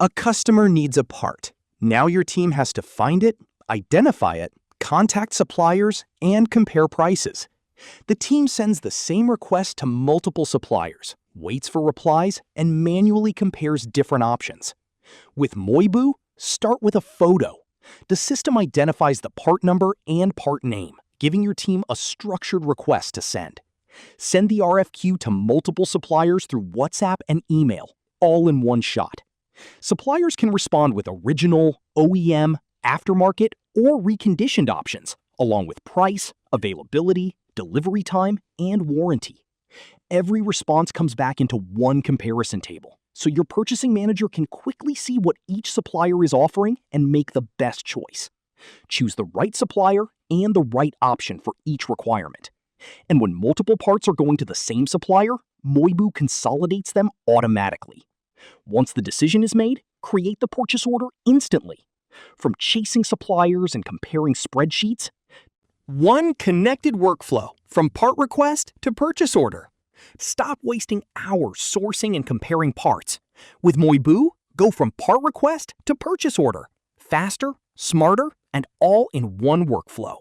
A customer needs a part. Now your team has to find it, identify it, contact suppliers, and compare prices. The team sends the same request to multiple suppliers, waits for replies, and manually compares different options. With Moiboo, start with a photo. The system identifies the part number and part name, giving your team a structured request to send. Send the RFQ to multiple suppliers through WhatsApp and email, all in one shot. Suppliers can respond with original, OEM, aftermarket, or reconditioned options, along with price, availability, delivery time, and warranty. Every response comes back into one comparison table, so your purchasing manager can quickly see what each supplier is offering and make the best choice. Choose the right supplier and the right option for each requirement. And when multiple parts are going to the same supplier, Moiboo consolidates them automatically. Once the decision is made, create the purchase order instantly. From chasing suppliers and comparing spreadsheets, one connected workflow from part request to purchase order. Stop wasting hours sourcing and comparing parts. With Moiboo, go from part request to purchase order. Faster, smarter, and all in one workflow.